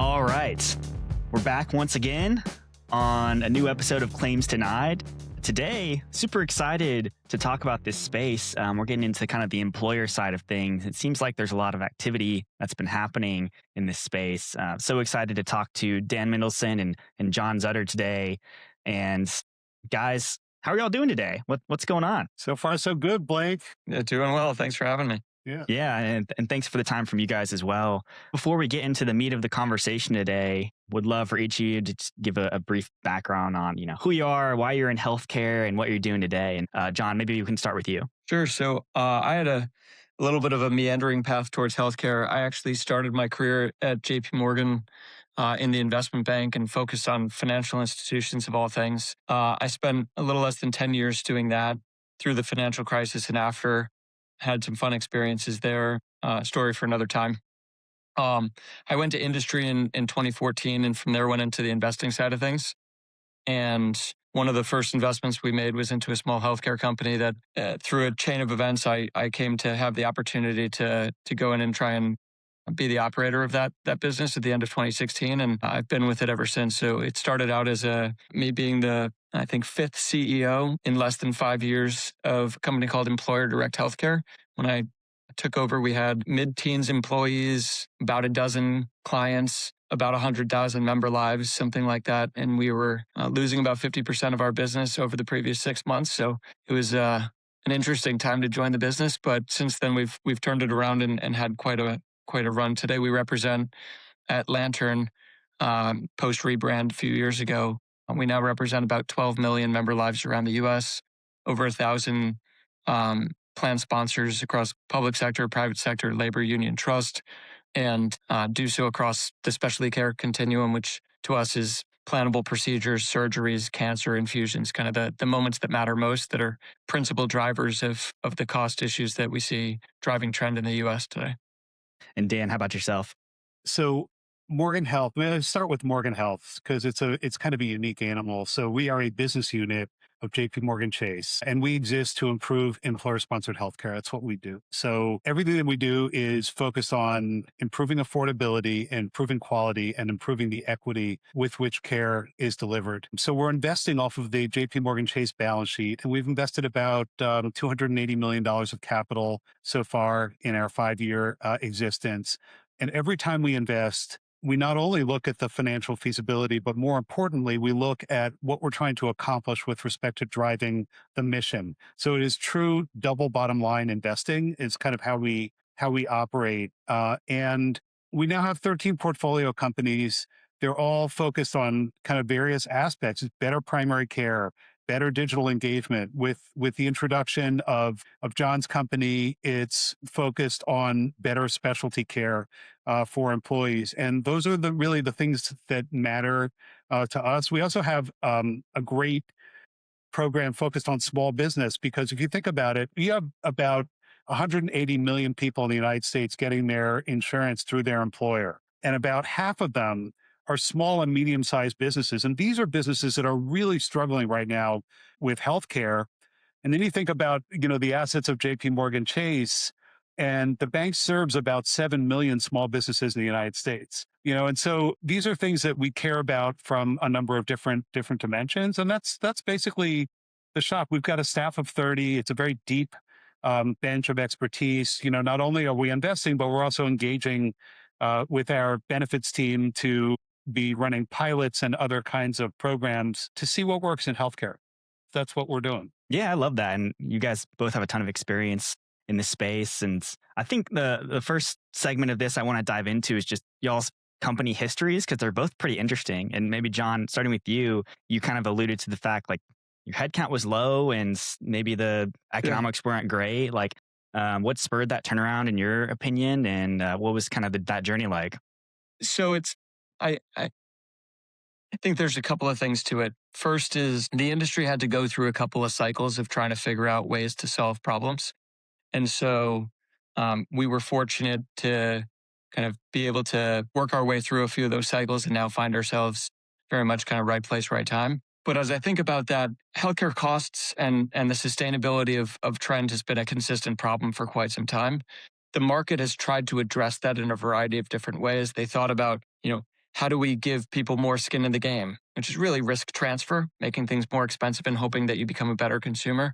All right. We're back once again on a new episode of Claims Denied. Today, super excited to talk about this space. We're getting into kind of the employer side of things. It seems like there's a lot of activity that's been happening in this space. So excited to talk to Dan Mendelson and John Zutter today. And guys, how are y'all doing today? What's going on? So far, so good, Blake. Yeah, doing well. Thanks for having me. Yeah, and thanks for the time from you guys as well. Before we get into the meat of the conversation today, would love for each of you to just give a brief background on, who you are, why you're in healthcare, and what you're doing today. And John, maybe we can start with you. Sure. So I had a little bit of a meandering path towards healthcare. I actually started my career at JPMorgan in the investment bank and focused on financial institutions of all things. I spent a little less than 10 years doing that through the financial crisis and after. Had some fun experiences there. Story for another time. I went to industry in 2014 and from there went into the investing side of things. And one of the first investments we made was into a small healthcare company that through a chain of events, I came to have the opportunity to go in and try and be the operator of that business at the end of 2016. And I've been with it ever since. So it started out as me being the, I think, fifth CEO in less than 5 years of a company called Employer Direct Healthcare. When I took over, we had mid-teens employees, about a dozen clients, about 100,000 member lives, something like that. And we were losing about 50% of our business over the previous 6 months. So it was an interesting time to join the business. But since then, we've turned it around and had quite a run. Today, we represent at Lantern, post-rebrand a few years ago. We now represent about 12 million member lives around the U.S., over 1,000 plan sponsors across public sector, private sector, labor union, trust, and do so across the specialty care continuum, which to us is plannable procedures, surgeries, cancer, infusions, kind of the moments that matter most that are principal drivers of the cost issues that we see driving trend in the U.S. today. And Dan, how about yourself? So Morgan Health, let's start with Morgan Health because it's kind of a unique animal. So we are a business unit of JPMorgan Chase, and we exist to improve employer-sponsored healthcare. That's what we do. So everything that we do is focused on improving affordability, improving quality, and improving the equity with which care is delivered. So we're investing off of the JPMorgan Chase balance sheet, and we've invested about $280 million of capital so far in our 5-year existence. And every time we invest, we not only look at the financial feasibility, but more importantly, we look at what we're trying to accomplish with respect to driving the mission. So it is true double bottom line investing is kind of how we operate. And we now have 13 portfolio companies. They're all focused on kind of various aspects, better primary care, better digital engagement. With the introduction of John's company, it's focused on better specialty care for employees. And those are really the things that matter to us. We also have a great program focused on small business, because if you think about it, we have about 180 million people in the United States getting their insurance through their employer. And about half of them are small and medium-sized businesses. And these are businesses that are really struggling right now with healthcare. And then you think about, the assets of JPMorgan Chase, and the bank serves about 7 million small businesses in the United States. And so these are things that we care about from a number of different dimensions. And that's basically the shop. We've got a staff of 30. It's a very deep bench of expertise. Not only are we investing, but we're also engaging with our benefits team to be running pilots and other kinds of programs to see what works in healthcare. That's what we're doing. Yeah, I love that. And you guys both have a ton of experience in this space. And I think the first segment of this I want to dive into is just y'all's company histories, because they're both pretty interesting. And maybe John, starting with you kind of alluded to the fact like your headcount was low and maybe the economics weren't great. Like what spurred that turnaround in your opinion? And what was kind of that journey like? So I think there's a couple of things to it. First is the industry had to go through a couple of cycles of trying to figure out ways to solve problems. And so we were fortunate to kind of be able to work our way through a few of those cycles and now find ourselves very much kind of right place, right time. But as I think about that, healthcare costs and the sustainability of trend has been a consistent problem for quite some time. The market has tried to address that in a variety of different ways. They thought about, how do we give people more skin in the game, which is really risk transfer, making things more expensive and hoping that you become a better consumer.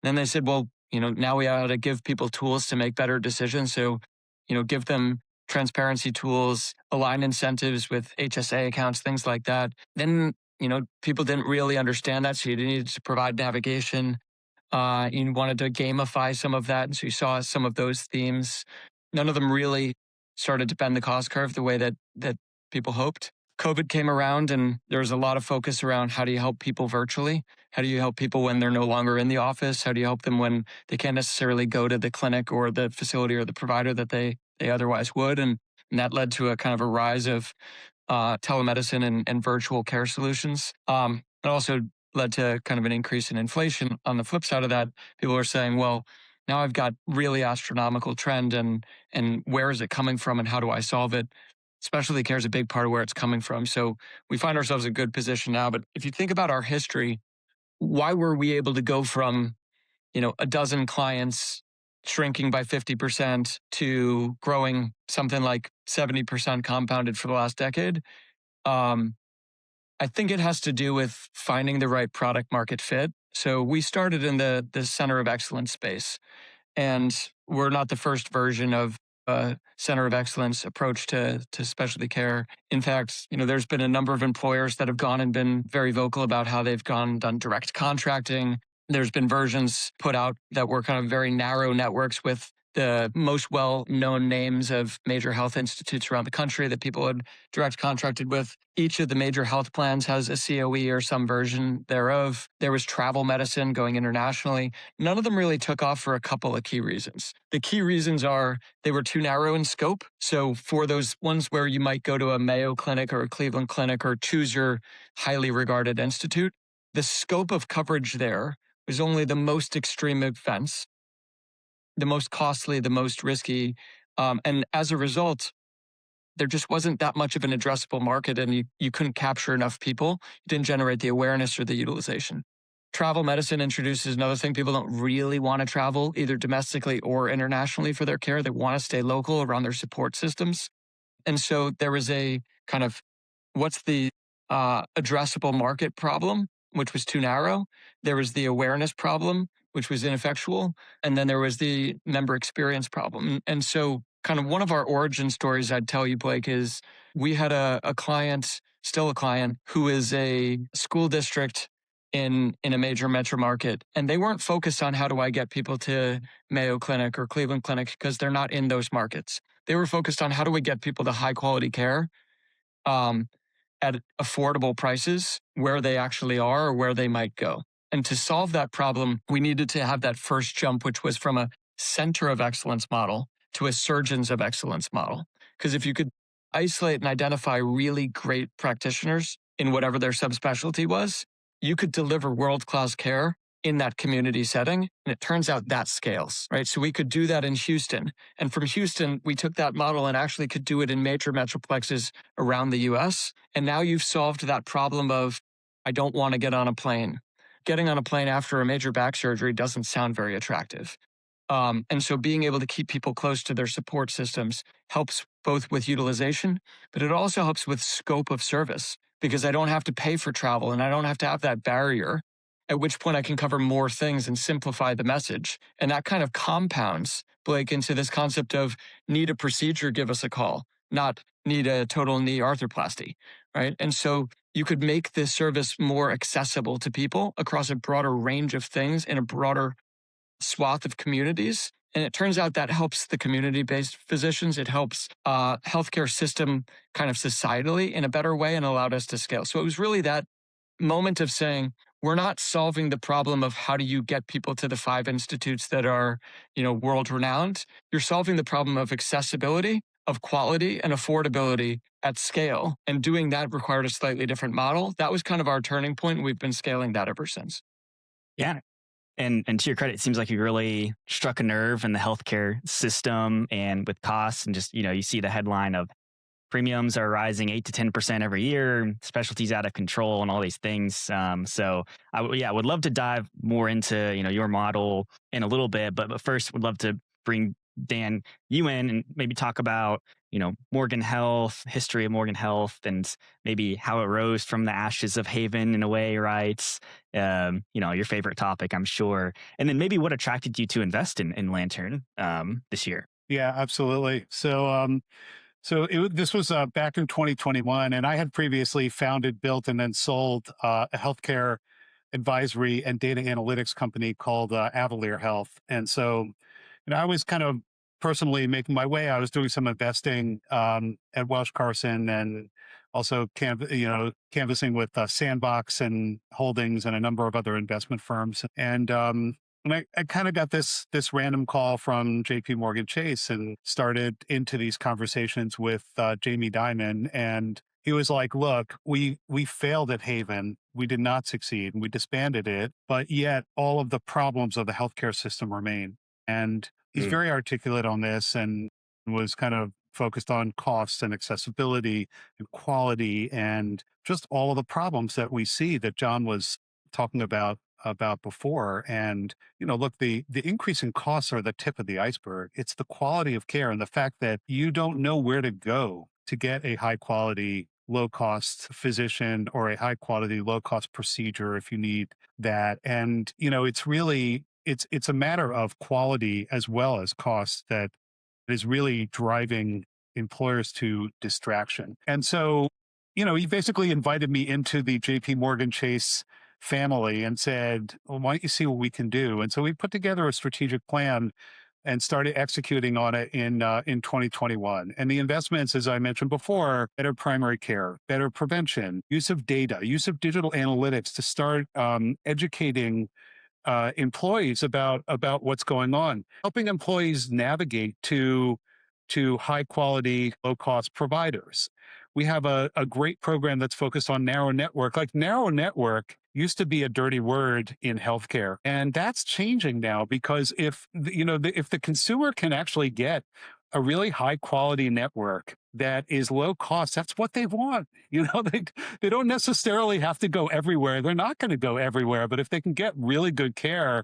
Then they said, well, now we ought to give people tools to make better decisions. So, give them transparency tools, align incentives with HSA accounts, things like that. Then, people didn't really understand that. So you needed to provide navigation. You wanted to gamify some of that. And so you saw some of those themes. None of them really started to bend the cost curve the way that people hoped. COVID came around and there was a lot of focus around how do you help people virtually? How do you help people when they're no longer in the office? How do you help them when they can't necessarily go to the clinic or the facility or the provider that they otherwise would? And that led to a kind of a rise of telemedicine and virtual care solutions. It also led to kind of an increase in inflation. On the flip side of that, people are saying, well, now I've got really astronomical trend and where is it coming from and how do I solve it? Specialty care is a big part of where it's coming from. So we find ourselves in a good position now. But if you think about our history, why were we able to go from, a dozen clients shrinking by 50% to growing something like 70% compounded for the last decade? I think it has to do with finding the right product market fit. So we started in the center of excellence space, and we're not the first version of a center of excellence approach to specialty care. In fact, there's been a number of employers that have gone and been very vocal about how they've done direct contracting. There's been versions put out that were kind of very narrow networks with the most well-known names of major health institutes around the country that people had direct contracted with. Each of the major health plans has a COE or some version thereof. There was travel medicine going internationally. None of them really took off for a couple of key reasons. The key reasons are they were too narrow in scope. So for those ones where you might go to a Mayo Clinic or a Cleveland Clinic or choose your highly regarded institute, the scope of coverage there was only the most extreme events, the most costly, the most risky. And as a result, there just wasn't that much of an addressable market and you couldn't capture enough people. You didn't generate the awareness or the utilization. Travel medicine introduces another thing. People don't really want to travel either domestically or internationally for their care. They want to stay local around their support systems. And so there was a kind of, what's the addressable market problem, which was too narrow. There was the awareness problem, which was ineffectual. And then there was the member experience problem. And so kind of one of our origin stories I'd tell you, Blake, is we had a client, still a client, who is a school district in a major metro market. And they weren't focused on how do I get people to Mayo Clinic or Cleveland Clinic because they're not in those markets. They were focused on how do we get people to high quality care at affordable prices where they actually are or where they might go. And to solve that problem, we needed to have that first jump, which was from a center of excellence model to a surgeons of excellence model. Because if you could isolate and identify really great practitioners in whatever their subspecialty was, you could deliver world-class care in that community setting. And it turns out that scales, right? So we could do that in Houston. And from Houston, we took that model and actually could do it in major metroplexes around the US. And now you've solved that problem of, I don't want to get on a plane. Getting on a plane after a major back surgery doesn't sound very attractive. And so being able to keep people close to their support systems helps both with utilization, but it also helps with scope of service because I don't have to pay for travel and I don't have to have that barrier, at which point I can cover more things and simplify the message. And that kind of compounds, Blake, into this concept of need a procedure, give us a call, not need a total knee arthroplasty, right? And so you could make this service more accessible to people across a broader range of things in a broader swath of communities. And it turns out that helps the community-based physicians. It helps healthcare system kind of societally in a better way and allowed us to scale. So it was really that moment of saying, we're not solving the problem of how do you get people to the 5 institutes that are, world renowned. You're solving the problem of accessibility, of quality and affordability at scale. And doing that required a slightly different model. That was kind of our turning point. And we've been scaling that ever since. Yeah. And to your credit, it seems like you really struck a nerve in the healthcare system and with costs and just, you see the headline of premiums are rising 8 to 10% every year, specialties out of control and all these things. So I would love to dive more into, your model in a little bit, but first would love to bring Dan, you in and maybe talk about Morgan Health, history of Morgan Health, and maybe how it rose from the ashes of Haven in a way, right? Your favorite topic, I'm sure. And then maybe what attracted you to invest in Lantern this year. Yeah, absolutely. This was back in 2021, and I had previously founded, built, and then sold a healthcare advisory and data analytics company called Avalier Health. And so, I was kind of personally making my way. I was doing some investing at Welsh Carson, and also canvassing with Sandbox and Holdings and a number of other investment firms. And I kind of got this random call from JPMorgan Chase and started into these conversations with Jamie Dimon. And he was like, look, we failed at Haven. We did not succeed, and we disbanded it, but yet all of the problems of the healthcare system remain. And he's very articulate on this, and was kind of focused on costs and accessibility and quality and just all of the problems that we see that John was talking about before. And look, the increase in costs are the tip of the iceberg. It's the quality of care and the fact that you don't know where to go to get a high quality, low cost physician or a high quality, low cost procedure if you need that. And it's really it's a matter of quality as well as cost that is really driving employers to distraction. And so, he basically invited me into the JP Morgan Chase family and said, well, why don't you see what we can do? And so we put together a strategic plan and started executing on it in 2021. And the investments, as I mentioned before, better primary care, better prevention, use of data, use of digital analytics to start educating employees about what's going on, helping employees navigate to high quality, low cost providers. We have a great program that's focused on narrow network. Like, narrow network used to be a dirty word in healthcare, and that's changing now, because if the consumer can actually get a really high quality network that is low cost, that's what they want. They don't necessarily have to go everywhere. They're not going to go everywhere, but if they can get really good care,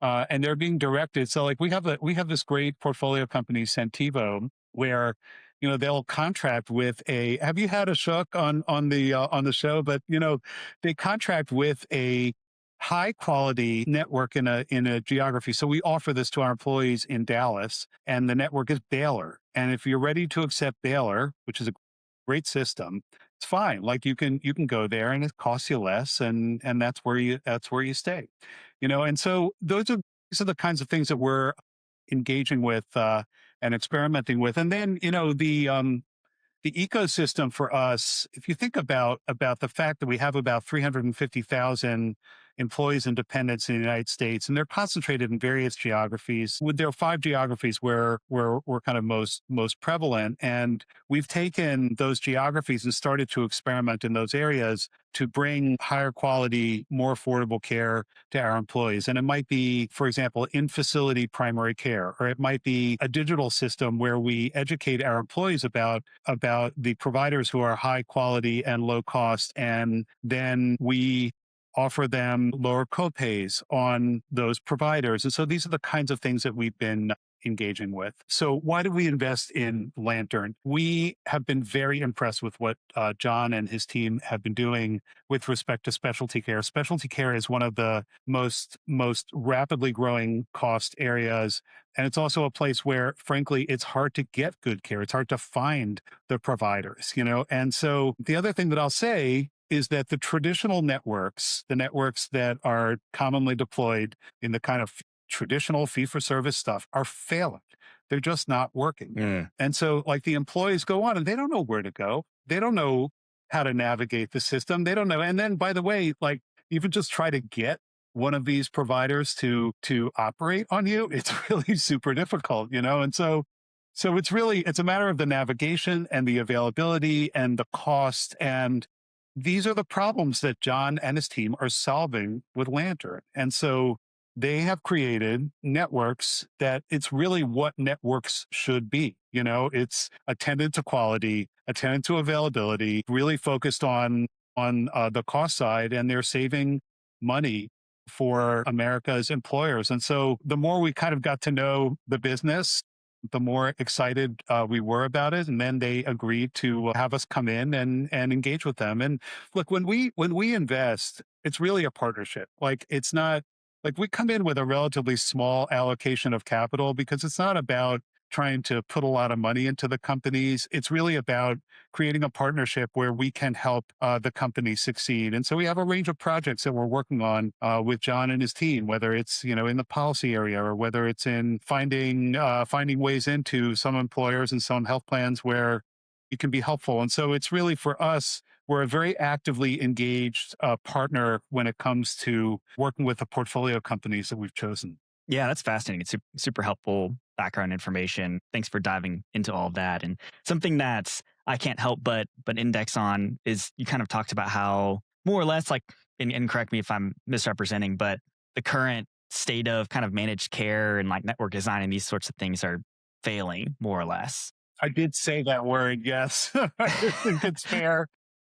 and they're being directed. So, like, we have this great portfolio company, Centivo, where they'll contract with a. Have you had a shook on the show? But they contract with a high quality network in a geography. So we offer this to our employees in Dallas, and the network is Baylor. And if you're ready to accept Baylor, which is a great system, it's fine. Like, you can go there, and it costs you less, and that's where you stay. And so these are the kinds of things that we're engaging with and experimenting with. And then the ecosystem for us, if you think about the fact that we have about 350,000 employees and dependents in the United States, and they're concentrated in various geographies. There are 5 geographies where we're kind of most prevalent, and we've taken those geographies and started to experiment in those areas to bring higher quality, more affordable care to our employees. And it might be, for example, in-facility primary care, or it might be a digital system where we educate our employees about the providers who are high quality and low cost, and then we offer them lower copays on those providers. And so these are the kinds of things that we've been engaging with. So why did we invest in Lantern? We have been very impressed with what John and his team have been doing with respect to specialty care. Specialty care is one of the most rapidly growing cost areas. And it's also a place where, frankly, it's hard to get good care. It's hard to find the providers, And so the other thing that I'll say is that the traditional networks, the networks that are commonly deployed in the kind of traditional fee-for-service stuff, are failing. They're just not working. Yeah. And so, like, the employees go on and they don't know where to go. They don't know how to navigate the system. They don't know. And then, by the way, like, even just try to get one of these providers to operate on you, it's really super difficult, And so it's a matter of the navigation and the availability and the cost. And these are the problems that John and his team are solving with Lantern. And so they have created networks that it's really what networks should be. It's attended to quality, attended to availability, really focused on the cost side, and they're saving money for America's employers. And so the more we kind of got to know the business, the more excited we were about it. And then they agreed to have us come in and engage with them. And look, when we invest, it's really a partnership. Like it's not like we come in with a relatively small allocation of capital because it's not about trying to put a lot of money into the companies. It's really about creating a partnership where we can help the company succeed. And so we have a range of projects that we're working on with John and his team, whether it's in the policy area or whether it's in finding ways into some employers and some health plans where it can be helpful. And so it's really for us. We're a very actively engaged partner when it comes to working with the portfolio companies that we've chosen. Yeah, that's fascinating. It's super helpful background information. Thanks for diving into all of that. And something that I can't help but index on is you kind of talked about how more or less like, and correct me if I'm misrepresenting, but the current state of kind of managed care and like network design and these sorts of things are failing more or less. I did say that word, yes. I think it's fair.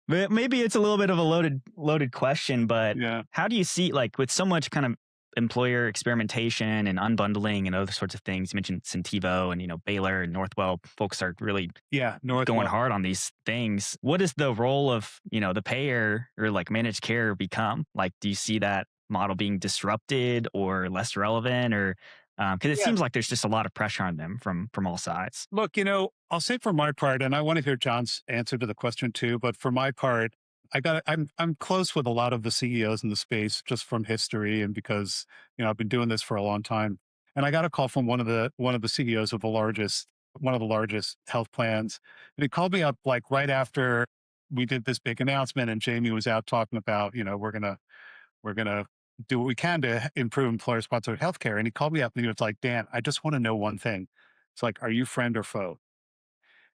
But maybe it's a little bit of a loaded question, but Yeah. how do you see like with so much kind of employer experimentation and unbundling and other sorts of things? You mentioned Centivo and Baylor and Northwell. Folks are really Yeah, going hard on these things. What is the role of the payer or like managed care become? Like, do you see that model being disrupted or less relevant, or because it Yeah. seems like there's just a lot of pressure on them from all sides. Look, I'll say for my part, and I want to hear John's answer to the question too, but for my part, I'm close with a lot of the CEOs in the space just from history and because, I've been doing this for a long time. And I got a call from one of the CEOs of one of the largest health plans. And he called me up like right after we did this big announcement and Jamie was out talking about, we're gonna do what we can to improve employer sponsored healthcare. And he called me up and he was like, Dan, I just want to know one thing. It's like, are you friend or foe?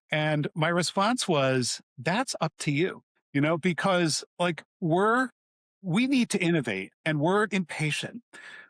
And my response was, that's up to you, because like we need to innovate and we're impatient.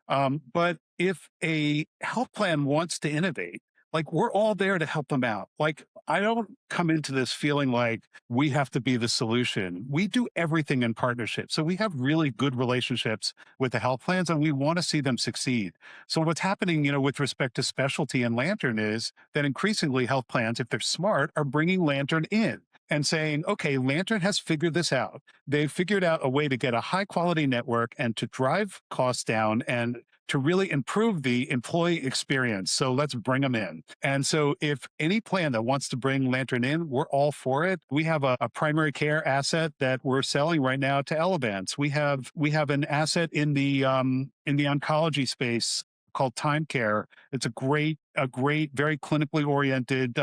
But if a health plan wants to innovate, like we're all there to help them out. Like I don't come into this feeling like we have to be the solution. We do everything in partnership. So we have really good relationships with the health plans and we want to see them succeed. So what's happening, with respect to specialty and Lantern is that increasingly health plans, if they're smart, are bringing Lantern in and saying, okay, Lantern has figured this out. They've figured out a way to get a high quality network and to drive costs down and to really improve the employee experience. So let's bring them in. And so if any plan that wants to bring Lantern in, we're all for it. We have a primary care asset that we're selling right now to Elevance. We have an asset in the oncology space called Time Care. It's a great, very clinically oriented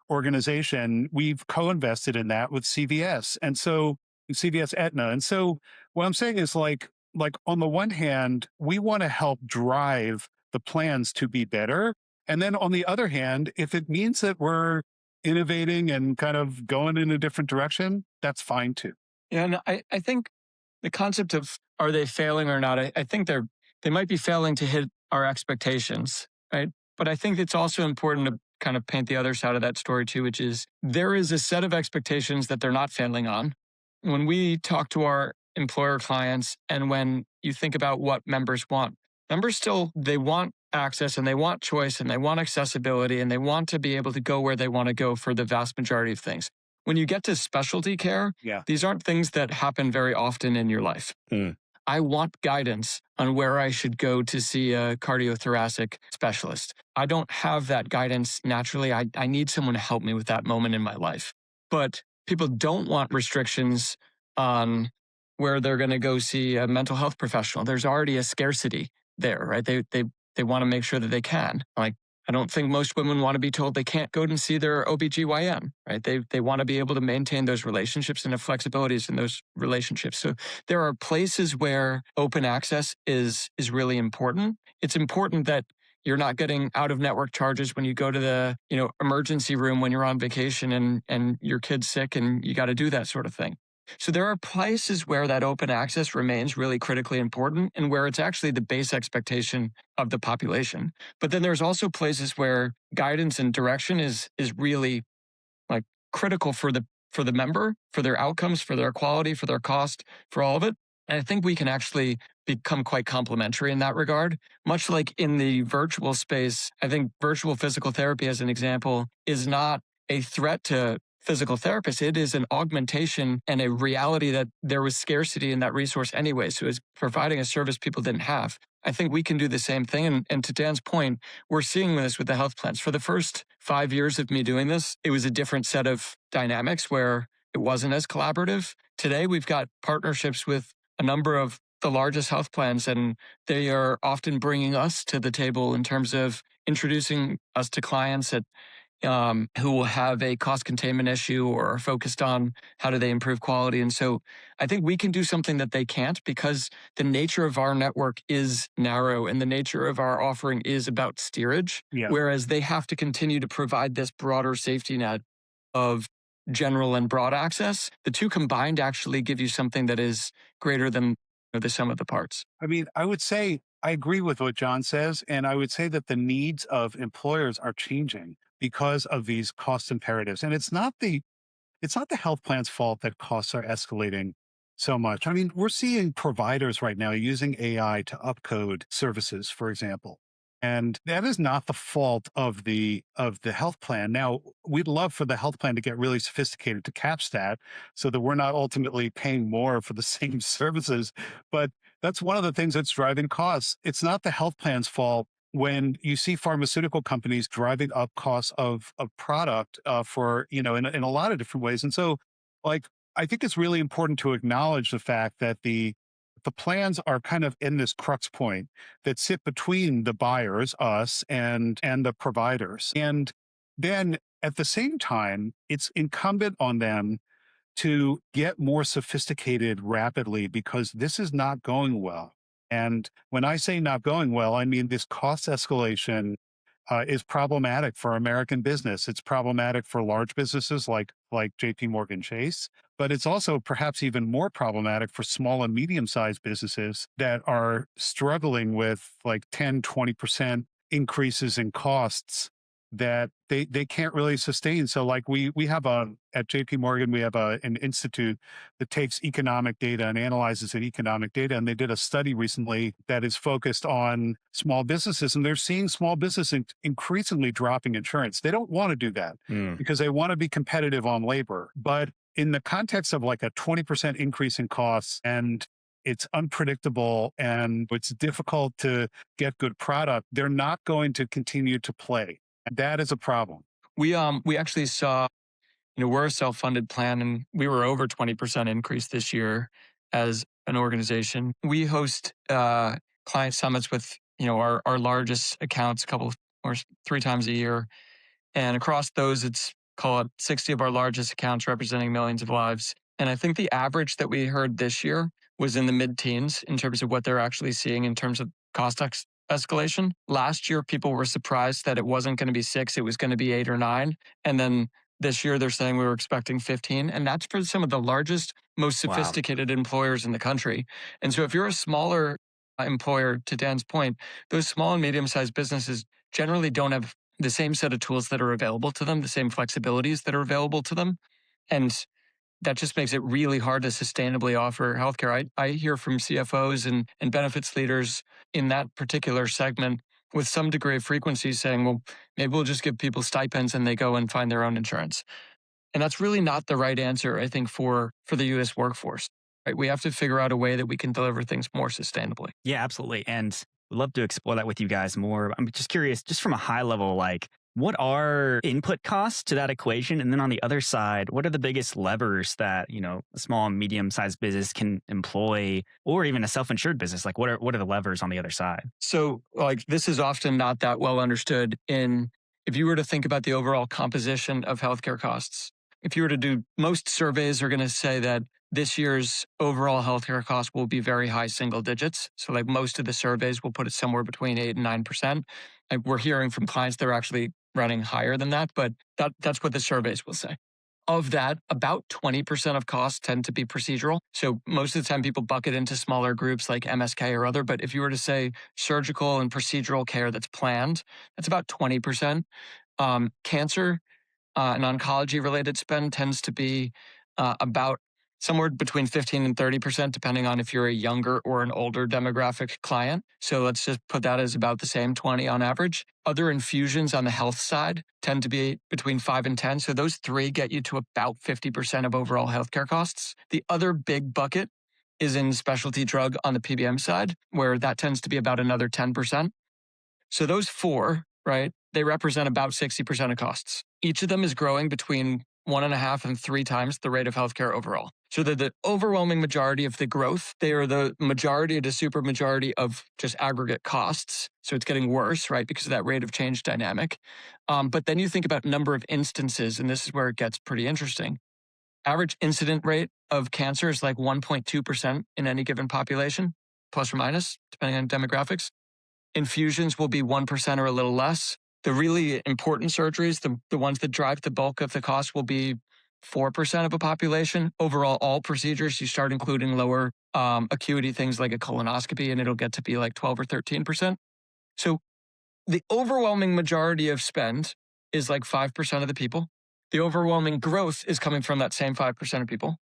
organization. We've co-invested in that with CVS, and so CVS Aetna. And so what I'm saying is like on the one hand, we want to help drive the plans to be better, and then on the other hand, if it means that we're innovating and kind of going in a different direction, that's fine too. Yeah, and I think the concept of are they failing or not, I think they might be failing to hit our expectations, right? But I think it's also important to kind of paint the other side of that story too, which is there is a set of expectations that they're not failing on. When we talk to our employer clients and when you think about what members want, members still, they want access and they want choice and they want accessibility and they want to be able to go where they want to go for the vast majority of things. When you get to specialty care, Yeah. these aren't things that happen very often in your life. I want guidance on where I should go to see a cardiothoracic specialist. I don't have that guidance naturally. I need someone to help me with that moment in my life. But people don't want restrictions on where they're going to go see a mental health professional. There's already a scarcity there, right? They want to make sure that they can. Like, I don't think most women want to be told they can't go and see their OBGYN, right? They want to be able to maintain those relationships and the flexibilities in those relationships. So there are places where open access is really important. It's important that you're not getting out of network charges when you go to the, emergency room when you're on vacation and your kid's sick and you got to do that sort of thing. So there are places where that open access remains really critically important and where it's actually the base expectation of the population. But then there's also places where guidance and direction is really like critical for the member, for their outcomes, for their quality, for their cost, for all of it. And I think we can actually become quite complementary in that regard. Much like in the virtual space, I think virtual physical therapy, as an example, is not a threat to physical therapists. It is an augmentation and a reality that there was scarcity in that resource anyway. So it's providing a service people didn't have. I think we can do the same thing. And to Dan's point, we're seeing this with the health plans. For the first 5 years of me doing this, it was a different set of dynamics where it wasn't as collaborative. Today, we've got partnerships with a number of the largest health plans, and they are often bringing us to the table in terms of introducing us to clients that who will have a cost containment issue or are focused on how do they improve quality. And so I think we can do something that they can't because the nature of our network is narrow and the nature of our offering is about steerage, Yeah. whereas they have to continue to provide this broader safety net of general and broad access. The two combined actually give you something that is greater than the sum of the parts. I mean, I would say I agree with what John says. And I would say that the needs of employers are changing because of these cost imperatives. And it's not the health plan's fault that costs are escalating so much. I mean, we're seeing providers right now using AI to upcode services, for example. And that is not the fault of the health plan. Now, we'd love for the health plan to get really sophisticated to catch that so that we're not ultimately paying more for the same services. But that's one of the things that's driving costs. It's not the health plan's fault when you see pharmaceutical companies driving up costs of product for, in a lot of different ways. And so, like, I think it's really important to acknowledge the fact that the plans are kind of in this crux point that sit between the buyers, us, and the providers. And then at the same time, it's incumbent on them to get more sophisticated rapidly because this is not going well. And when I say not going well, I mean this cost escalation is problematic for American business. It's problematic for large businesses like JPMorgan Chase, but it's also perhaps even more problematic for small and medium-sized businesses that are struggling with like 10, 20% increases in costs that they can't really sustain. So like we have at JP Morgan, we have an institute that takes economic data and analyzes that economic data. And they did a study recently that is focused on small businesses, and they're seeing small businesses increasingly dropping insurance. They don't want to do that because they want to be competitive on labor. But in the context of like a 20% increase in costs, and it's unpredictable and it's difficult to get good product, they're not going to continue to play. That is a problem. We actually saw, we're a self-funded plan and we were over 20% increase this year as an organization. We host client summits with, our largest accounts a couple or 3 times a year. And across those, it's call it 60 of our largest accounts representing millions of lives. And I think the average that we heard this year was in the mid-teens in terms of what they're actually seeing in terms of cost escalation. Last year, people were surprised that it wasn't going to be 6, it was going to be 8 or 9. And then this year, they're saying we were expecting 15. And that's for some of the largest, most sophisticated employers in the country. And so if you're a smaller employer, to Dan's point, those small and medium-sized businesses generally don't have the same set of tools that are available to them, the same flexibilities that are available to them. And that just makes it really hard to sustainably offer healthcare. I hear from CFOs and benefits leaders in that particular segment with some degree of frequency saying, well, maybe we'll just give people stipends and they go and find their own insurance. And that's really not the right answer, I think, for the U.S. workforce. Right? We have to figure out a way that we can deliver things more sustainably. Yeah, absolutely. And we'd love to explore that with you guys more. I'm just curious, just from a high level, like, what are input costs to that equation? And then on the other side, what are the biggest levers that, a small and medium-sized business can employ, or even a self-insured business? Like, what are the levers on the other side? So, like, this is often not that well understood if you were to think about the overall composition of healthcare costs. If you were to do, most surveys are going to say that this year's overall healthcare costs will be very high single digits. So like most of the surveys will put it somewhere between 8 and 9%. Like we're hearing from clients they're actually running higher than that, but that's what the surveys will say. Of that, about 20% of costs tend to be procedural. So most of the time people bucket into smaller groups like MSK or other, but if you were to say surgical and procedural care that's planned, that's about 20%. Cancer and oncology related spend tends to be about somewhere between 15 and 30%, depending on if you're a younger or an older demographic client. So let's just put that as about the same 20 on average. Other infusions on the health side tend to be between 5 and 10. So those three get you to about 50% of overall healthcare costs. The other big bucket is in specialty drug on the PBM side, where that tends to be about another 10%. So those four, right, they represent about 60% of costs. Each of them is growing between 1.5 and 3 times the rate of healthcare overall. So they're the overwhelming majority of the growth. They are the majority to super majority of just aggregate costs. So it's getting worse, right, because of that rate of change dynamic. But then you think about number of instances, and this is where it gets pretty interesting. Average incident rate of cancer is like 1.2% in any given population, plus or minus, depending on demographics. Infusions will be 1% or a little less. The really important surgeries, the ones that drive the bulk of the cost, will be 4% of a population. Overall, all procedures, you start including lower acuity things like a colonoscopy, and it'll get to be like 12 or 13%. So the overwhelming majority of spend is like 5% of the people. The overwhelming growth is coming from that same 5% of people.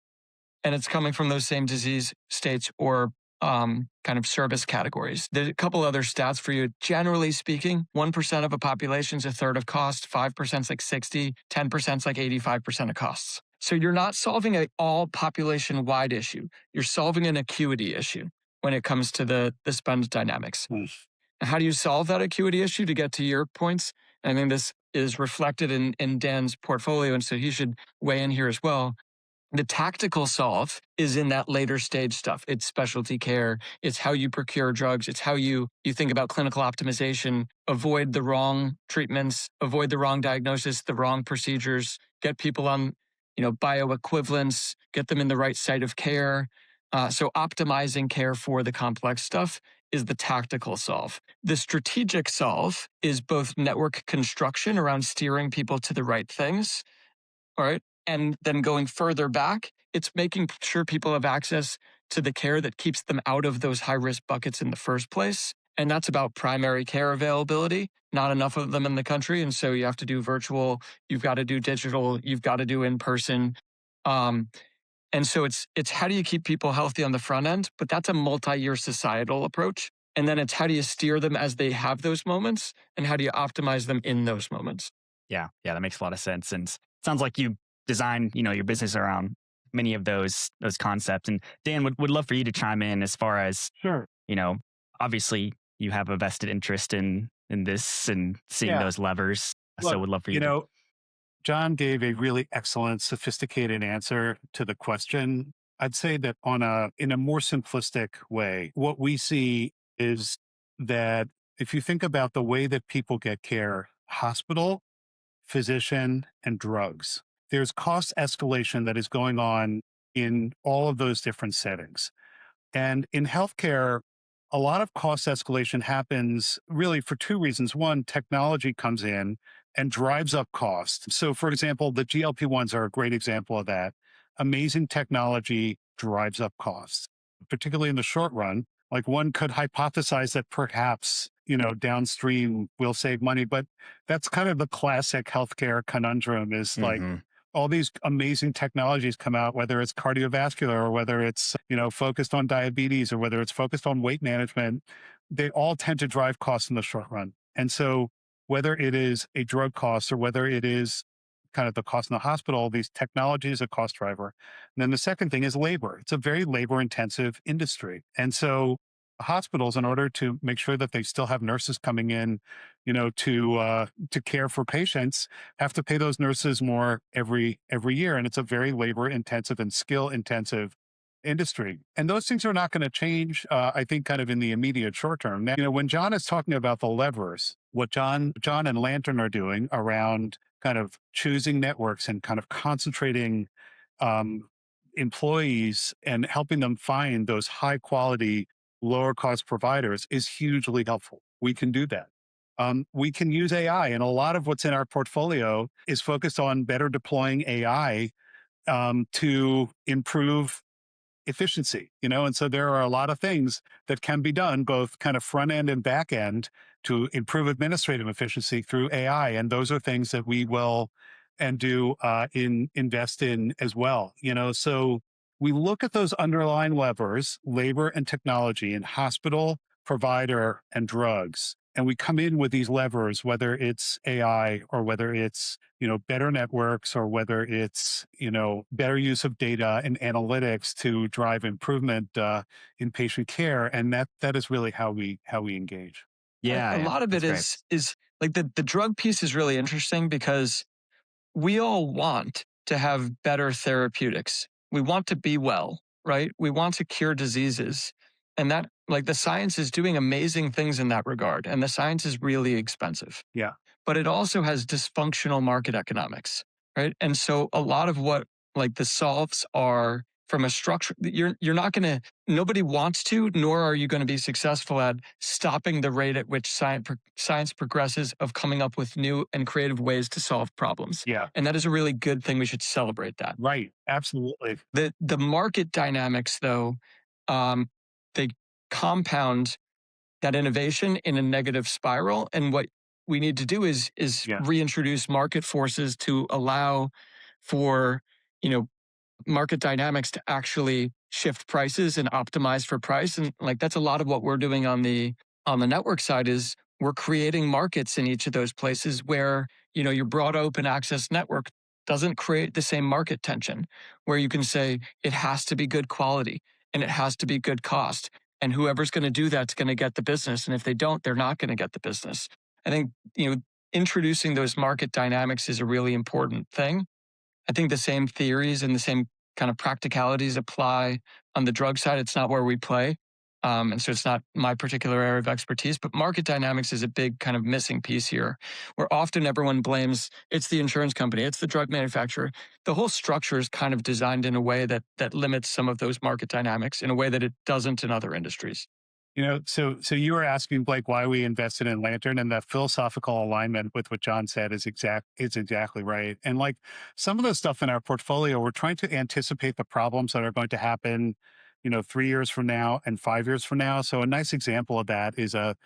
And it's coming from those same disease states or kind of service categories. There's a couple other stats for you. Generally speaking, 1% of a population is a third of cost, 5% is like 60, 10% is like 85% of costs. So you're not solving an all population-wide issue. You're solving an acuity issue when it comes to the spend dynamics. How do you solve that acuity issue to get to your points? I think this is reflected in Dan's portfolio, and so he should weigh in here as well. The tactical solve is in that later stage stuff. It's specialty care. It's how you procure drugs. It's how you think about clinical optimization, avoid the wrong treatments, avoid the wrong diagnosis, the wrong procedures, get people on, bioequivalence, get them in the right site of care. So optimizing care for the complex stuff is the tactical solve. The strategic solve is both network construction around steering people to the right things, all right? And then going further back, it's making sure people have access to the care that keeps them out of those high-risk buckets in the first place. And that's about primary care availability. Not enough of them in the country. And so you have to do virtual, you've got to do digital, you've got to do in-person. And so it's how do you keep people healthy on the front end? But that's a multi-year societal approach. And then it's how do you steer them as they have those moments? And how do you optimize them in those moments? Yeah, that makes a lot of sense. And it sounds like you design, your business around many of those concepts. And Dan, would love for you to chime in as far as, Sure. Obviously you have a vested interest in this and seeing those levers. Look, so would love for you John gave a really excellent, sophisticated answer to the question. I'd say that in a more simplistic way, what we see is that if you think about the way that people get care, hospital, physician, and drugs, there's cost escalation that is going on in all of those different settings. And in healthcare, a lot of cost escalation happens really for two reasons. One, technology comes in and drives up cost. So, for example, the GLP-1s are a great example of that. Amazing technology drives up costs, particularly in the short run. Like one could hypothesize that perhaps, downstream will save money, but that's kind of the classic healthcare conundrum is like all these amazing technologies come out, whether it's cardiovascular or whether it's, focused on diabetes or whether it's focused on weight management, they all tend to drive costs in the short run. And so whether it is a drug cost or whether it is kind of the cost in the hospital, these technology is a cost driver. And then the second thing is labor. It's a very labor intensive industry. And so hospitals, in order to make sure that they still have nurses coming in, to care for patients, have to pay those nurses more every year. And it's a very labor intensive and skill intensive industry. And those things are not going to change, I think, kind of in the immediate short term. Now, when John is talking about the levers, what John and Lantern are doing around kind of choosing networks and kind of concentrating employees and helping them find those high quality, lower cost providers is hugely helpful. We can do that. We can use AI, and a lot of what's in our portfolio is focused on better deploying AI to improve efficiency, and so there are a lot of things that can be done both kind of front end and back end to improve administrative efficiency through AI. And those are things that we will and do invest in as well, so we look at those underlying levers, labor and technology in hospital, provider, and drugs. And we come in with these levers, whether it's AI or whether it's, better networks or whether it's, better use of data and analytics to drive improvement in patient care. And that is really how we engage. A Yeah, lot of it that's great. is like the drug piece is really interesting because we all want to have better therapeutics. We want to be well, right? We want to cure diseases. And that, like, the science is doing amazing things in that regard. And the science is really expensive. Yeah. But it also has dysfunctional market economics, right? And so a lot of what like the solves are from a structure, you're not going to, nobody wants to, nor are you going to be successful at stopping the rate at which science progresses of coming up with new and creative ways to solve problems. Yeah. And that is a really good thing. We should celebrate that. Right. Absolutely. The market dynamics, though, they compound that innovation in a negative spiral. And what we need to do is Yeah. reintroduce market forces to allow for, market dynamics to actually shift prices and optimize for price. And like that's a lot of what we're doing on the network side is we're creating markets in each of those places where, your broad open access network doesn't create the same market tension where you can say it has to be good quality and it has to be good cost. And whoever's going to do that's going to get the business. And if they don't, they're not going to get the business. I think, introducing those market dynamics is a really important thing. I think the same theories and the same kind of practicalities apply on the drug side. It's not where we play. And so it's not my particular area of expertise, but market dynamics is a big kind of missing piece here, where often everyone blames it's the insurance company, it's the drug manufacturer. The whole structure is kind of designed in a way that limits some of those market dynamics in a way that it doesn't in other industries. So you were asking, Blake, why we invested in Lantern, and the philosophical alignment with what John said is exactly right. And like some of the stuff in our portfolio, we're trying to anticipate the problems that are going to happen, 3 years from now and 5 years from now. So a nice example of that is a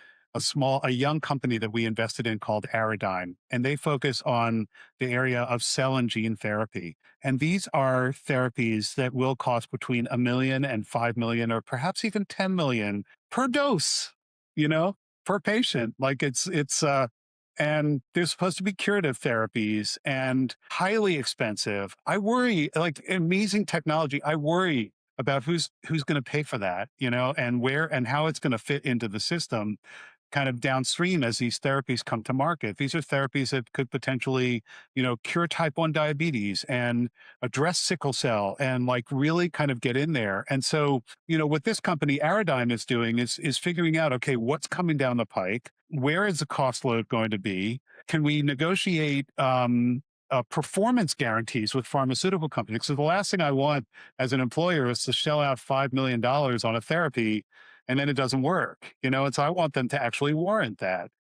young company that we invested in called Aradigm, and they focus on the area of cell and gene therapy. And these are therapies that will cost between $1 million and $5 million, or perhaps even 10 million per dose, per patient. Like and they're supposed to be curative therapies and highly expensive. I worry, like amazing technology. I worry about who's going to pay for that, and where and how it's going to fit into the system kind of downstream as these therapies come to market. These are therapies that could potentially, cure type 1 diabetes and address sickle cell and like really kind of get in there. And so, what this company Aradigm is doing is figuring out, okay, what's coming down the pike? Where is the cost load going to be? Can we negotiate performance guarantees with pharmaceutical companies? So the last thing I want as an employer is to shell out $5 million on a therapy and then it doesn't work, and so I want them to actually warrant that.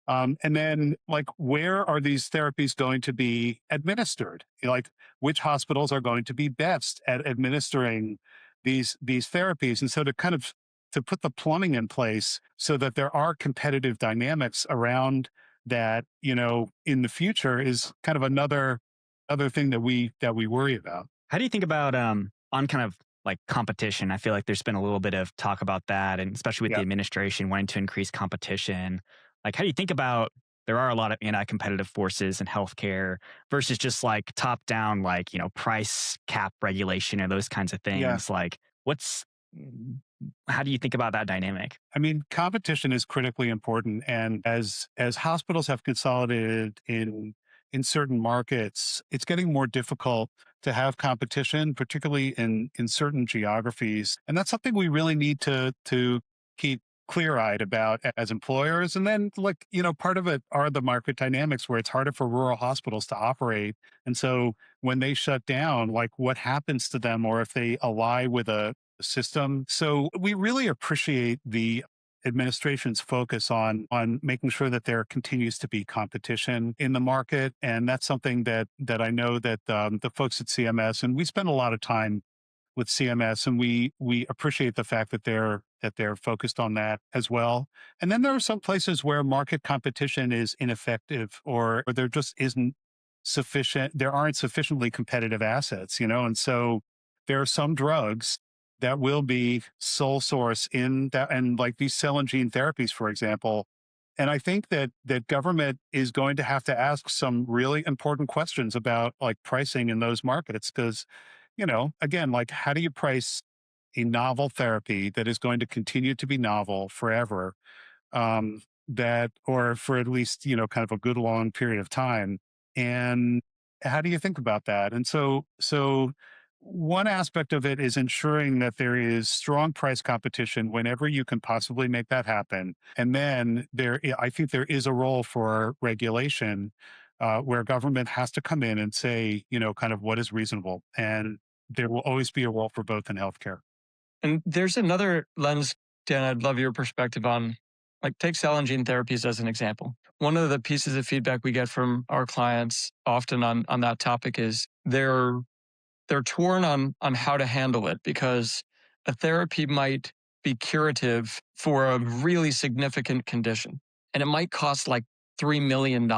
And then like, where are these therapies going to be administered? Like which hospitals are going to be best at administering these therapies? And so to put the plumbing in place so that there are competitive dynamics around that, in the future is kind of another thing that we worry about. How do you think about on kind of like competition? I feel like there's been a little bit of talk about that, and especially with the administration wanting to increase competition. Like, how do you think about there are a lot of anti-competitive forces in healthcare versus just like top down, like, price cap regulation or those kinds of things? Yeah. Like, how do you think about that dynamic? I mean, competition is critically important. And as hospitals have consolidated in certain markets, it's getting more difficult to have competition, particularly in certain geographies. And that's something we really need to keep clear-eyed about as employers. And then part of it are the market dynamics where it's harder for rural hospitals to operate. And so when they shut down, like what happens to them, or if they ally with a system. So we really appreciate the administration's focus on making sure that there continues to be competition in the market. And that's something that I know that the folks at CMS, and we spend a lot of time with CMS, and we appreciate the fact that they're focused on that as well. And then there are some places where market competition is ineffective, or there just isn't sufficient, there aren't sufficiently competitive assets, and so there are some drugs that will be sole source in that, and like these cell and gene therapies, for example. And I think that government is going to have to ask some really important questions about like pricing in those markets. Because, again, like how do you price a novel therapy that is going to continue to be novel forever, that, or for at least, kind of a good long period of time. And how do you think about that? And so one aspect of it is ensuring that there is strong price competition whenever you can possibly make that happen. And then I think there is a role for regulation, where government has to come in and say, kind of what is reasonable. And there will always be a role for both in healthcare. And there's another lens, Dan, I'd love your perspective on, like take cell and gene therapies as an example. One of the pieces of feedback we get from our clients often on that topic is they're torn on how to handle it, because a therapy might be curative for a really significant condition, and it might cost like $3 million.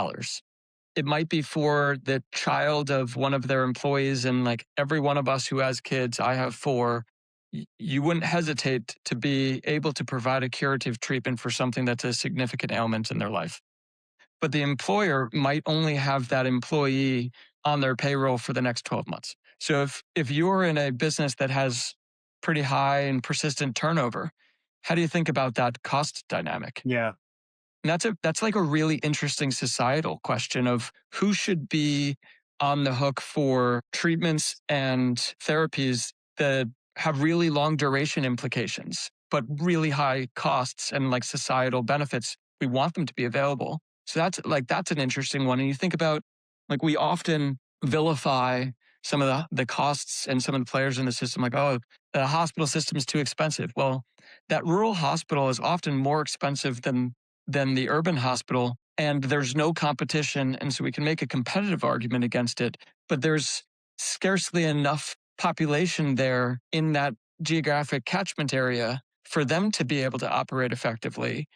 It might be for the child of one of their employees. And like every one of us who has kids, I have four, you wouldn't hesitate to be able to provide a curative treatment for something that's a significant ailment in their life. But the employer might only have that employee on their payroll for the next 12 months. So if you're in a business that has pretty high and persistent turnover, how do you think about that cost dynamic? Yeah. And that's like a really interesting societal question of who should be on the hook for treatments and therapies that have really long duration implications, but really high costs and like societal benefits. We want them to be available. So that's an interesting one. And you think about, like, we often vilify some of the costs and some of the players in the system, like, oh, the hospital system is too expensive. Well, that rural hospital is often more expensive than the urban hospital, and there's no competition. And so we can make a competitive argument against it, but there's scarcely enough population there in that geographic catchment area for them to be able to operate effectively.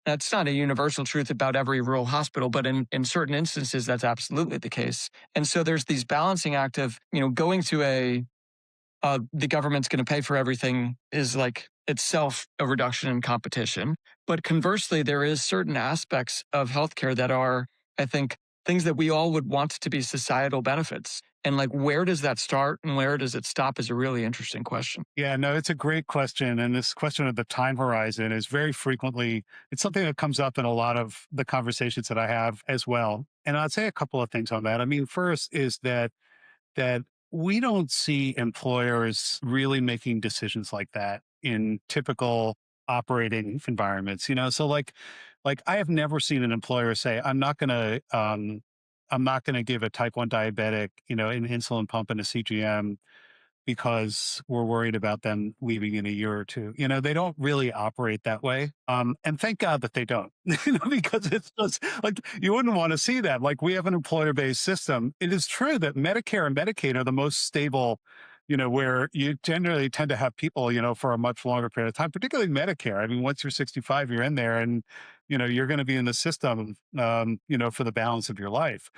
That's not a universal truth about every rural hospital, but in certain instances, that's absolutely the case. And so there's these balancing act of, going to the government's going to pay for everything is like itself a reduction in competition. But conversely, there is certain aspects of healthcare that are, I think, things that we all would want to be societal benefits. And like, where does that start and where does it stop is a really interesting question. Yeah, no, it's a great question. And this question of the time horizon is very frequently, it's something that comes up in a lot of the conversations that I have as well. And I'd say a couple of things on that. I mean, first is that we don't see employers really making decisions like that in typical operating environments. So like I have never seen an employer say, I'm not gonna give a type 1 diabetic, an insulin pump and a CGM because we're worried about them leaving in a year or two. They don't really operate that way. And thank God that they don't, because it's just like you wouldn't want to see that. Like we have an employer based system. It is true that Medicare and Medicaid are the most stable, where you generally tend to have people, for a much longer period of time, particularly Medicare. I mean, once you're 65, you're in there and, you're going to be in the system, for the balance of your life.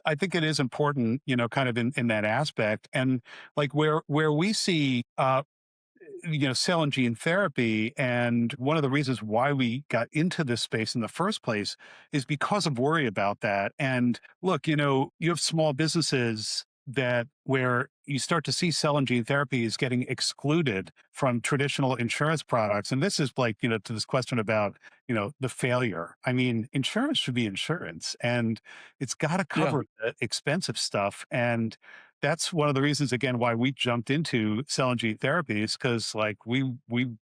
I think it is important, kind of in that aspect. And like where we see, cell and gene therapy. And one of the reasons why we got into this space in the first place is because of worry about that. And look, you have small businesses that where you start to see cell and gene therapy is getting excluded from traditional insurance products. And this is like, to this question about, the failure. I mean, insurance should be insurance and it's got to Yeah. cover the expensive stuff. And that's one of the reasons, again, why we jumped into cell and gene therapies, because like we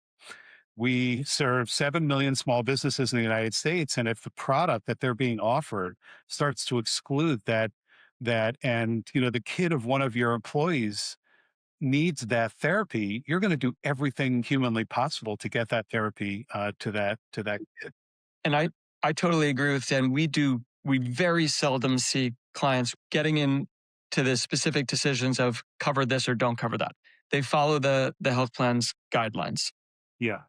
serve 7 million small businesses in the United States. And if the product that they're being offered starts to exclude that and the kid of one of your employees needs that therapy, you're going to do everything humanly possible to get that therapy to that kid. And I totally agree with Dan. We very seldom see clients getting into the specific decisions of cover this or don't cover that. They follow the health plan's guidelines Yeah.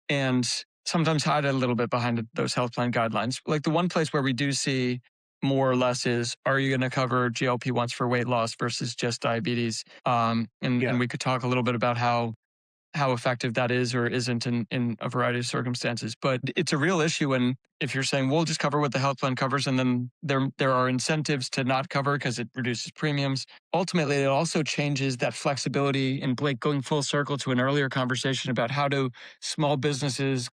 and sometimes hide a little bit behind those health plan guidelines. Like the one place where we do see more or less is, are you going to cover GLP-1s for weight loss versus just diabetes? And we could talk a little bit about how effective that is or isn't in a variety of circumstances. But it's a real issue. And if you're saying, we'll just cover what the health plan covers, and then there are incentives to not cover because it reduces premiums. Ultimately, it also changes that flexibility. And Blake, going full circle to an earlier conversation about how do small businesses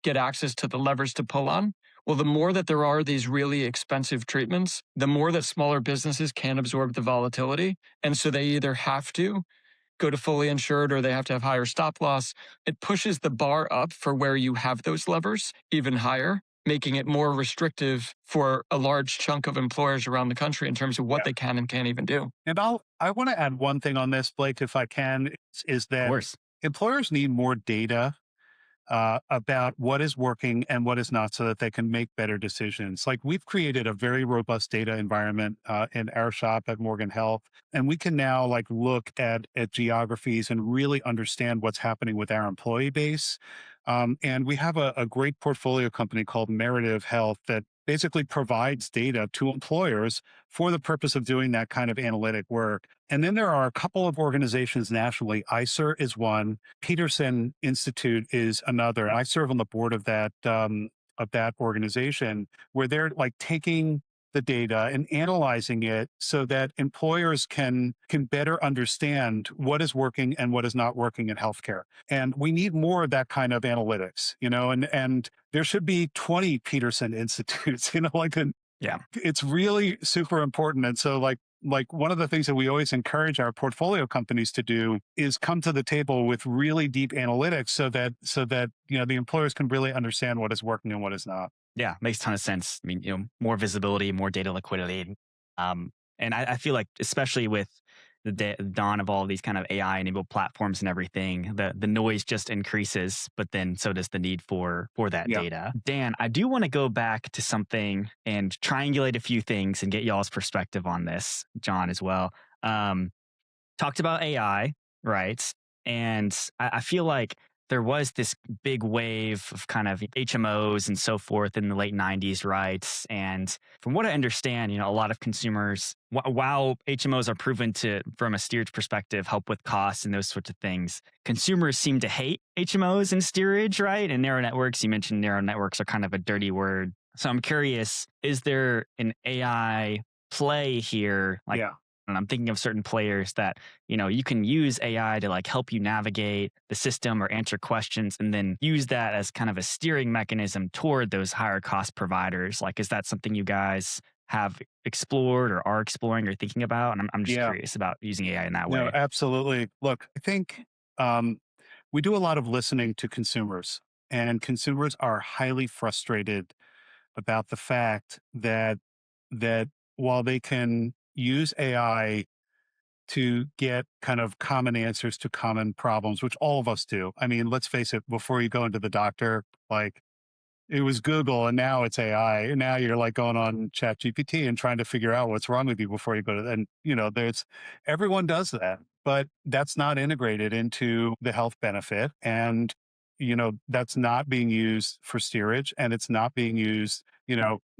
get access to the levers to pull on. Well, the more that there are these really expensive treatments, the more that smaller businesses can absorb the volatility. And so they either have to go to fully insured or they have to have higher stop loss. It pushes the bar up for where you have those levers even higher, making it more restrictive for a large chunk of employers around the country in terms of what they can and can't even do. And I want to add one thing on this, Blake, if I can, is Of that course. employers need more data about what is working and what is not so that they can make better decisions. Like we've created a very robust data environment in our shop at Morgan Health, and we can now like look at geographies and really understand what's happening with our employee base. And we have a great portfolio company called Meritive Health that basically provides data to employers for the purpose of doing that kind of analytic work. And then there are a couple of organizations nationally. ICER is one. Peterson Institute is another. I serve on the board of that organization, where they're like taking the data and analyzing it so that employers can better understand what is working and what is not working in healthcare. And we need more of that kind of analytics, and there should be 20 Peterson Institutes, Yeah. it's really super important. And so like one of the things that we always encourage our portfolio companies to do is come to the table with really deep analytics so that the employers can really understand what is working and what is not. Yeah, makes a ton of sense. I mean, more visibility, more data liquidity. And I feel like, especially with the dawn of all these kind of AI-enabled platforms and everything, the noise just increases, but then so does the need for that data. Dan, I do want to go back to something and triangulate a few things and get y'all's perspective on this, John, as well. Talked about AI, right? And I feel like there was this big wave of kind of HMOs and so forth in the late 90s, right? And from what I understand, a lot of consumers, while HMOs are proven to, from a steerage perspective, help with costs and those sorts of things, consumers seem to hate HMOs and steerage, right? And neural networks, you mentioned neural networks are kind of a dirty word. So I'm curious, is there an AI play here? And I'm thinking of certain players that, you can use AI to like help you navigate the system or answer questions and then use that as kind of a steering mechanism toward those higher cost providers. Like, is that something you guys have explored or are exploring or thinking about? And I'm just curious about using AI in that way. No, absolutely. Look, I think we do a lot of listening to consumers, and consumers are highly frustrated about the fact that while they can use AI to get kind of common answers to common problems, which all of us do. I mean, let's face it, before you go into the doctor, like it was Google and now it's AI. And now you're like going on Chat GPT and trying to figure out what's wrong with you before you go to, and everyone does that, but that's not integrated into the health benefit. And, that's not being used for steerage, and it's not being used,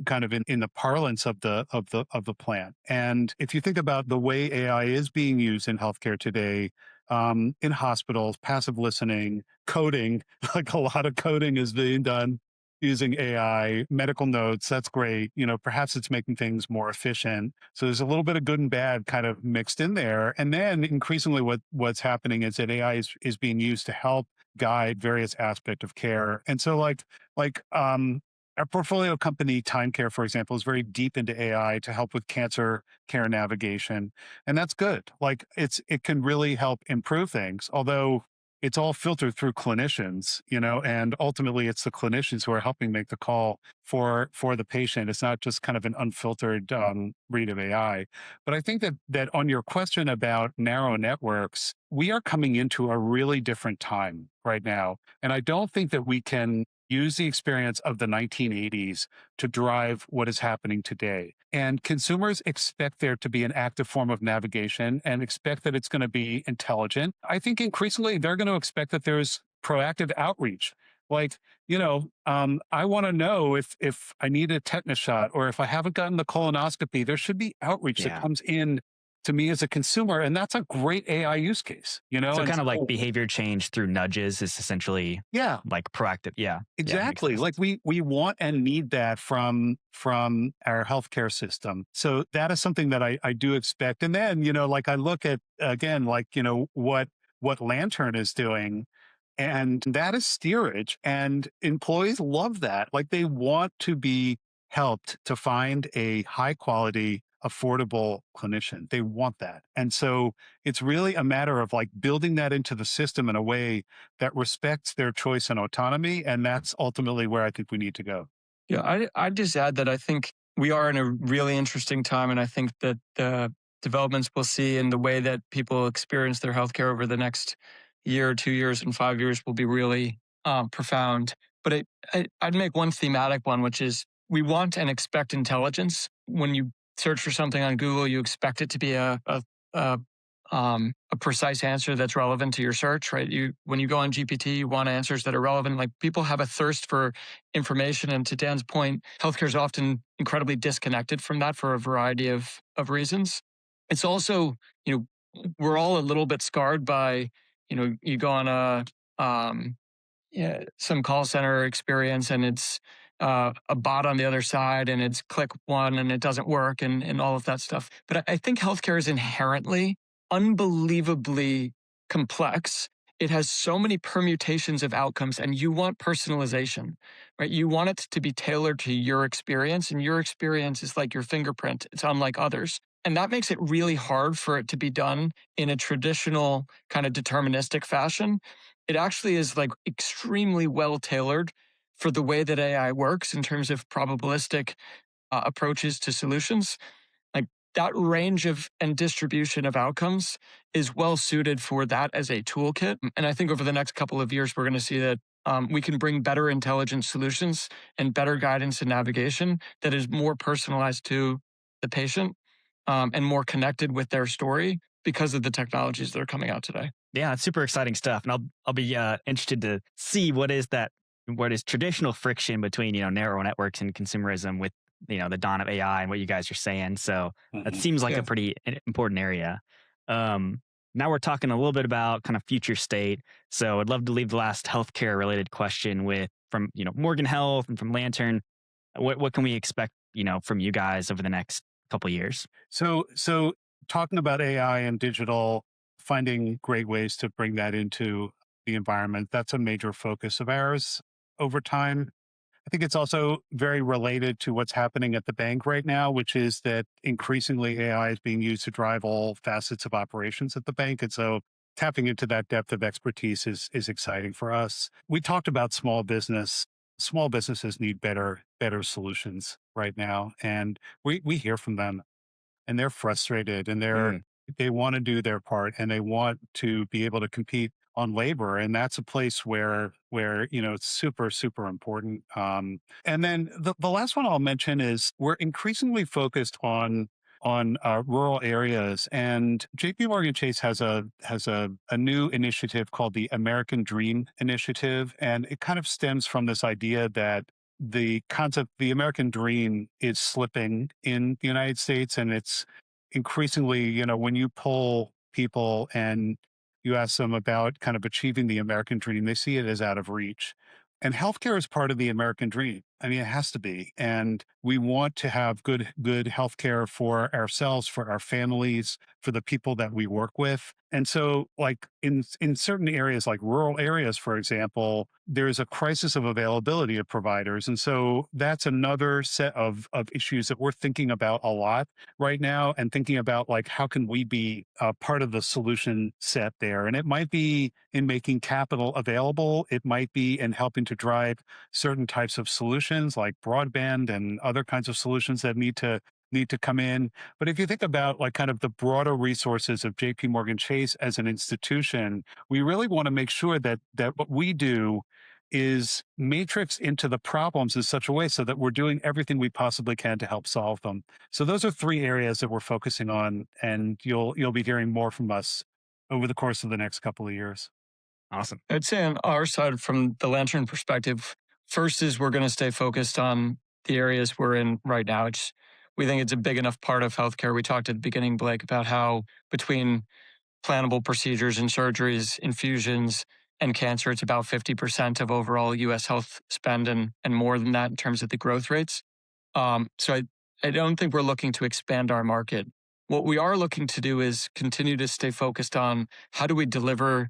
kind of in the parlance of the plan. And if you think about the way AI is being used in healthcare today, in hospitals, passive listening, coding, like a lot of coding is being done using AI, medical notes, that's great. Perhaps it's making things more efficient. So there's a little bit of good and bad kind of mixed in there. And then increasingly what's happening is that AI is being used to help guide various aspects of care. And so our portfolio company, Time Care, for example, is very deep into AI to help with cancer care navigation. And that's good. Like it can really help improve things, although it's all filtered through clinicians, and ultimately it's the clinicians who are helping make the call for the patient. It's not just kind of an unfiltered read of AI. But I think that on your question about narrow networks, we are coming into a really different time right now. And I don't think that we can use the experience of the 1980s to drive what is happening today. And consumers expect there to be an active form of navigation and expect that it's going to be intelligent. I think increasingly they're going to expect that there's proactive outreach. Like, I want to know if I need a tetanus shot or if I haven't gotten the colonoscopy, there should be outreach that Yeah. comes in to me as a consumer. And that's a great AI use case, So And kind of like so, behavior change through nudges is essentially yeah, like proactive. Yeah. Yeah. Makes exactly. sense. Like we want and need that from our healthcare system. So that is something that I do expect. And then, like I look at again, like, what Lantern is doing, and that is steerage. And employees love that. Like they want to be helped to find a high quality, affordable clinician. They want that. And so it's really a matter of like building that into the system in a way that respects their choice and autonomy. And that's ultimately where I think we need to go. Yeah, I'd just add that I think we are in a really interesting time, and I think that the developments we'll see in the way that people experience their healthcare over the next year, 2 years, and 5 years will be really profound. But I'd make one thematic one, which is we want and expect intelligence. When you search for something on Google, you expect it to be a a precise answer that's relevant to your search, right? When you go on GPT, you want answers that are relevant. Like people have a thirst for information, and to Dan's point, healthcare is often incredibly disconnected from that for a variety of reasons. It's also, we're all a little bit scarred by, you go on some call center experience and it's a bot on the other side and it's click one and it doesn't work and all of that stuff. But I think healthcare is inherently unbelievably complex. It has so many permutations of outcomes and you want personalization, right? You want it to be tailored to your experience, and your experience is like your fingerprint. It's unlike others. And that makes it really hard for it to be done in a traditional kind of deterministic fashion. It actually is like extremely well tailored for the way that AI works in terms of probabilistic approaches to solutions. Like that range of and distribution of outcomes is well suited for that as a toolkit. And I think over the next couple of years, we're going to see that we can bring better intelligent solutions and better guidance and navigation that is more personalized to the patient and more connected with their story because of the technologies that are coming out today. Yeah, it's super exciting stuff, and I'll be interested to see what is traditional friction between neural networks and consumerism with the dawn of AI and what you guys are saying. So that Mhm. seems like a Yeah. pretty important area. Um, Now we're talking a little bit about kind of future state. So I'd love to leave the last healthcare related question with from Morgan Health and from Lantern. What can we expect from you guys over the next couple years? So talking about AI and digital, finding great ways to bring that into the environment, that's a major focus of ours over time. I think it's also very related to what's happening at the bank right now, which is that increasingly AI is being used to drive all facets of operations at the bank. And so tapping into that depth of expertise is exciting for us. We talked about small business. Small businesses need better solutions right now. And we hear from them, and they're frustrated, and Mm, they want to do their part, and they want to be able to compete on labor, and that's a place where it's super important. And then the last one I'll mention is we're increasingly focused on rural areas, and JP Morgan Chase has a new initiative called the American Dream Initiative, and it kind of stems from this idea that the concept, the American dream, is slipping in the United States. And it's increasingly, when you poll people and you ask them about kind of achieving the American dream, they see it as out of reach. And healthcare is part of the American dream. I mean, it has to be. And we want to have good healthcare for ourselves, for our families, for the people that we work with. And so, like in certain areas, like rural areas, for example, there's a crisis of availability of providers. And so that's another set of issues that we're thinking about a lot right now, and thinking about like how can we be part of the solution set there. And it might be in making capital available. It might be in helping to drive certain types of solutions like broadband and other kinds of solutions that need to come in. But if you think about like kind of the broader resources of JP Morgan Chase as an institution, we really want to make sure that what we do is matrix into the problems in such a way so that we're doing everything we possibly can to help solve them. So those are three areas that we're focusing on, and you'll be hearing more from us over the course of the next couple of years. Awesome. I'd say on our side, from the Lantern perspective, first is we're going to stay focused on the areas we're in right now. We think it's a big enough part of healthcare. We talked at the beginning, Blake, about how between plannable procedures and surgeries, infusions, and cancer, it's about 50% of overall US health spend and more than that in terms of the growth rates. So I don't think we're looking to expand our market. What we are looking to do is continue to stay focused on how do we deliver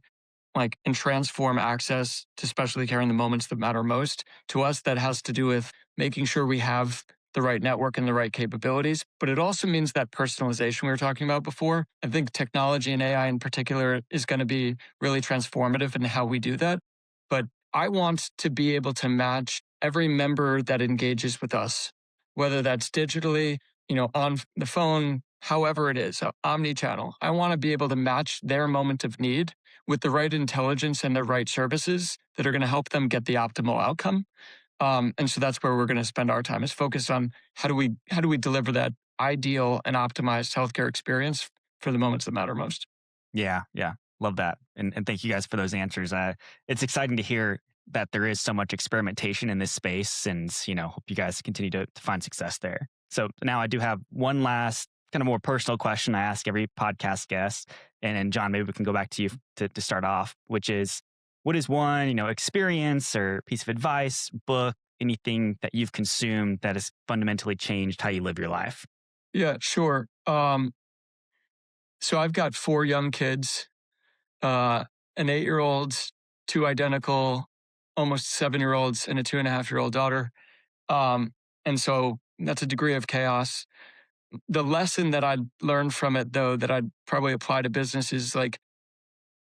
and transform access to specialty care in the moments that matter most. To us, that has to do with making sure we have the right network and the right capabilities. But it also means that personalization we were talking about before. I think technology and AI in particular is going to be really transformative in how we do that. But I want to be able to match every member that engages with us, whether that's digitally, on the phone, however it is, omni-channel. I want to be able to match their moment of need with the right intelligence and the right services that are going to help them get the optimal outcome. And so that's where we're going to spend our time, is focused on how do we deliver that ideal and optimized healthcare experience for the moments that matter most. Yeah. Love that. And thank you guys for those answers. It's exciting to hear that there is so much experimentation in this space, and hope you guys continue to find success there. So now I do have one last kind of more personal question I ask every podcast guest. And John, maybe we can go back to you to start off, which is, what is one, experience or piece of advice, book, anything that you've consumed that has fundamentally changed how you live your life? Yeah, sure. So I've got 4 young kids, an 8-year-old, 2 identical, almost 7-year-olds, and a 2.5-year-old daughter. And so that's a degree of chaos. The lesson that I'd learned from it, though, that I'd probably apply to business is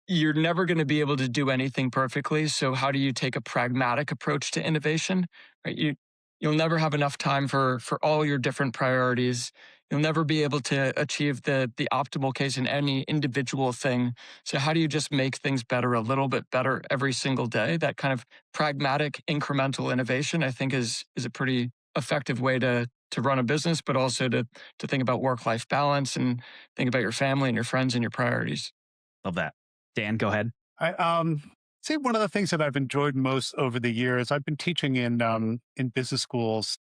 you're never going to be able to do anything perfectly. So how do you take a pragmatic approach to innovation? Right? You'll never have enough time for all your different priorities. You'll never be able to achieve the optimal case in any individual thing. So how do you just make things better, a little bit better every single day? That kind of pragmatic incremental innovation, I think, is a pretty effective way to run a business, but also to think about work-life balance and think about your family and your friends and your priorities. Love that. Dan, go ahead. I say one of the things that I've enjoyed most over the years, I've been teaching in business schools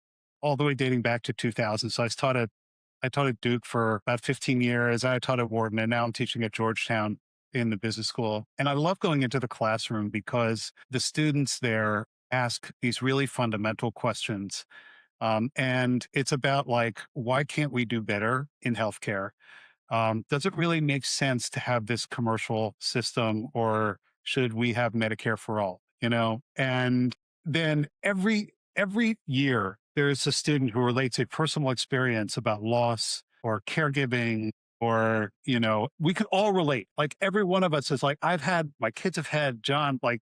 all the way dating back to 2000. So I taught at Duke for about 15 years. I taught at Wharton, and now I'm teaching at Georgetown in the business school. And I love going into the classroom because the students there ask these really fundamental questions. And it's about why can't we do better in healthcare? Does it really make sense to have this commercial system, or should we have Medicare for all? And then every year there's a student who relates a personal experience about loss or caregiving, or we could all relate. Every one of us is my kids have had, John, Blake,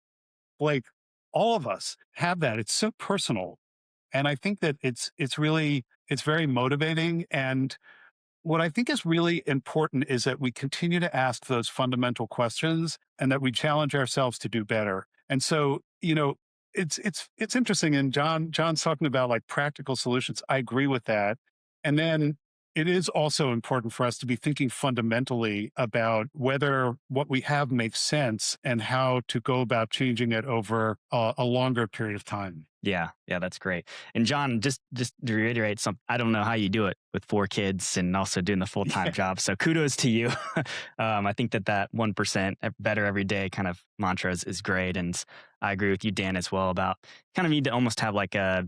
all of us have that. It's so personal. And I think that it's very motivating. And what I think is really important is that we continue to ask those fundamental questions, and that we challenge ourselves to do better. And so, it's interesting. And John's talking about practical solutions. I agree with that. And then it is also important for us to be thinking fundamentally about whether what we have makes sense and how to go about changing it over a longer period of time. Yeah, that's great. And John, just to reiterate something, I don't know how you do it with 4 kids and also doing the full-time job. So kudos to you. I think that 1% better every day kind of mantra is great. And I agree with you, Dan, as well, about kind of need to almost have a,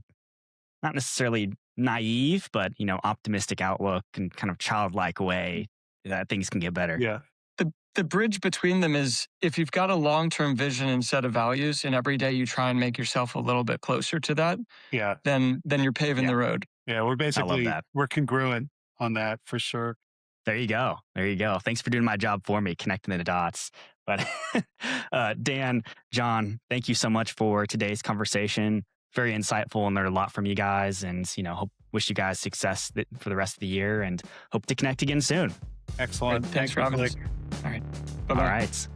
not necessarily naive, but optimistic outlook and kind of childlike way that things can get better. Yeah. The bridge between them is, if you've got a long-term vision and set of values, and every day you try and make yourself a little bit closer to that, then you're paving the road. Yeah, we're congruent on that for sure. There you go. Thanks for doing my job for me, connecting the dots. But Dan, John, thank you so much for today's conversation. Very insightful, and learned a lot from you guys. And wish you guys success for the rest of the year, and hope to connect again soon. Excellent. Thanks for having us. All right. Bye-bye. All right.